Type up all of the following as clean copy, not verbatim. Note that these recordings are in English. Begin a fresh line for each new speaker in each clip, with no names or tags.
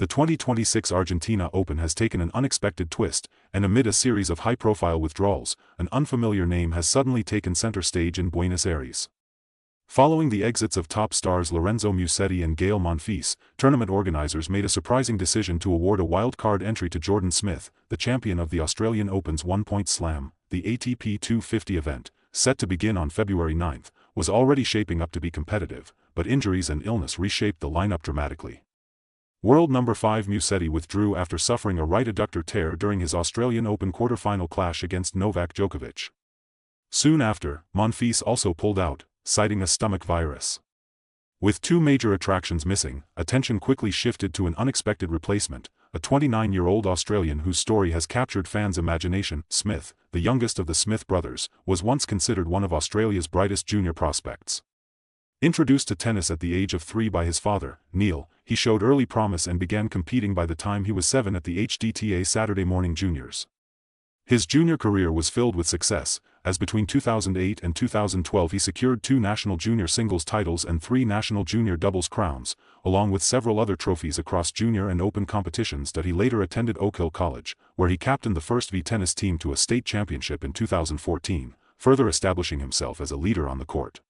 The 2026 Argentina Open has taken an unexpected twist, and amid a series of high-profile withdrawals, an unfamiliar name has suddenly taken center stage in Buenos Aires. Following the exits of top stars Lorenzo Musetti and Gaël Monfils, tournament organizers made a surprising decision to award a wildcard entry to Jordan Smith, the champion of the Australian Open's one-point slam. The ATP 250 event, set to begin on February 9, was already shaping up to be competitive, but injuries and illness reshaped the lineup dramatically. World number 5 Musetti withdrew after suffering a right adductor tear during his Australian Open quarter-final clash against Novak Djokovic. Soon after, Monfils also pulled out, citing a stomach virus. With two major attractions missing, attention quickly shifted to an unexpected replacement, a 29-year-old Australian whose story has captured fans' imagination. Smith, the youngest of the Smith brothers, was once considered one of Australia's brightest junior prospects. Introduced to tennis at the age of 3 by his father, Neil, he showed early promise and began competing by the time he was 7 at the HDTA Saturday Morning Juniors. His junior career was filled with success, as between 2008 and 2012 he secured 2 national junior singles titles and 3 national junior doubles crowns, along with several other trophies across junior and open competitions that he later attended Oak Hill College, where he captained the first V tennis team to a state championship in 2014, further establishing himself as a leader on the court.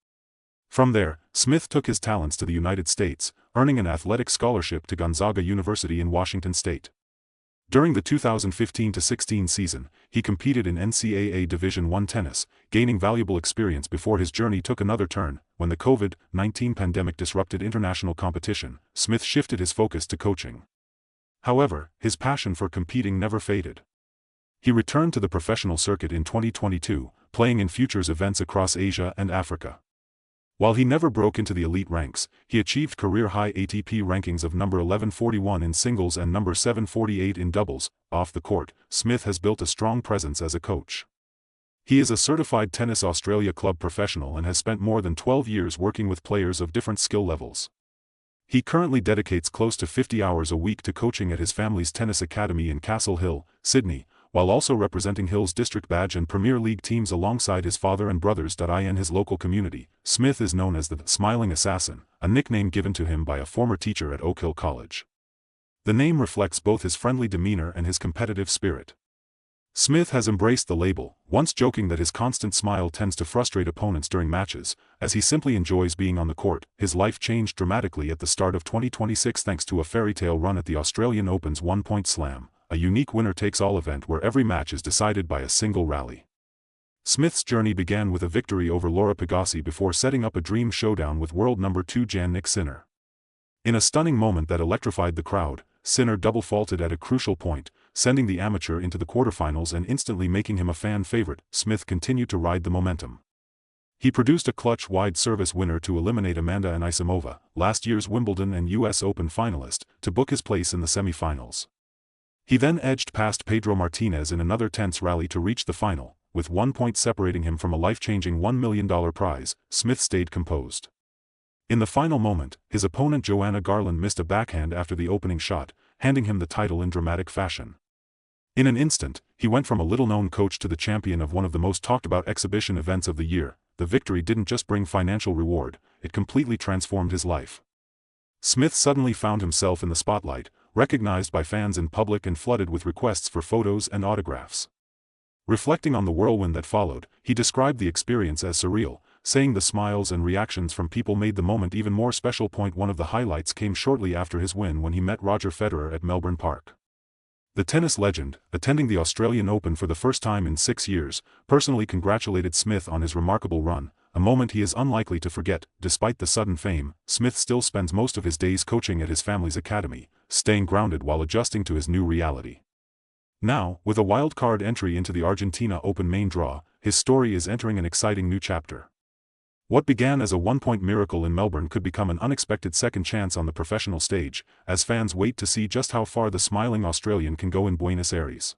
From there, Smith took his talents to the United States, earning an athletic scholarship to Gonzaga University in Washington State. During the 2015-16 season, he competed in NCAA Division I tennis, gaining valuable experience before his journey took another turn. When the COVID-19 pandemic disrupted international competition, Smith shifted his focus to coaching. However, his passion for competing never faded. He returned to the professional circuit in 2022, playing in futures events across Asia and Africa. While he never broke into the elite ranks, he achieved career-high ATP rankings of number 1141 in singles and number 748 in doubles. Off the court, Smith has built a strong presence as a coach. He is a certified Tennis Australia club professional and has spent more than 12 years working with players of different skill levels. He currently dedicates close to 50 hours a week to coaching at his family's tennis academy in Castle Hill, Sydney, while also representing Hill's District Badge and Premier League teams alongside his father and brothers. In his local community, Smith is known as the Smiling Assassin, a nickname given to him by a former teacher at Oak Hill College. The name reflects both his friendly demeanor and his competitive spirit. Smith has embraced the label, once joking that his constant smile tends to frustrate opponents during matches, as he simply enjoys being on the court. His life changed dramatically at the start of 2026 thanks to a fairy tale run at the Australian Open's one-point slam, a unique winner-takes-all event where every match is decided by a single rally. Smith's journey began with a victory over Laura Pigossi before setting up a dream showdown with world number 2 Jannik Sinner. In a stunning moment that electrified the crowd, Sinner double-faulted at a crucial point, sending the amateur into the quarterfinals and instantly making him a fan favorite. Smith continued to ride the momentum. He produced a clutch wide service winner to eliminate Amanda Anisimova, last year's Wimbledon and US Open finalist, to book his place in the semi-finals. He then edged past Pedro Martinez in another tense rally to reach the final, with 1 point separating him from a life-changing $1 million prize. Smith stayed composed. In the final moment, his opponent Joanna Garland missed a backhand after the opening shot, handing him the title in dramatic fashion. In an instant, he went from a little-known coach to the champion of one of the most talked-about exhibition events of the year. The victory didn't just bring financial reward, it completely transformed his life. Smith suddenly found himself in the spotlight, recognized by fans in public and flooded with requests for photos and autographs. Reflecting on the whirlwind that followed, he described the experience as surreal, saying the smiles and reactions from people made the moment even more special. One of the highlights came shortly after his win when he met Roger Federer at Melbourne Park. The tennis legend, attending the Australian Open for the first time in 6 years, personally congratulated Smith on his remarkable run, a moment he is unlikely to forget. Despite the sudden fame, Smith still spends most of his days coaching at his family's academy, staying grounded while adjusting to his new reality. Now, with a wildcard entry into the Argentina Open main draw, his story is entering an exciting new chapter. What began as a one-point miracle in Melbourne could become an unexpected second chance on the professional stage, as fans wait to see just how far the smiling Australian can go in Buenos Aires.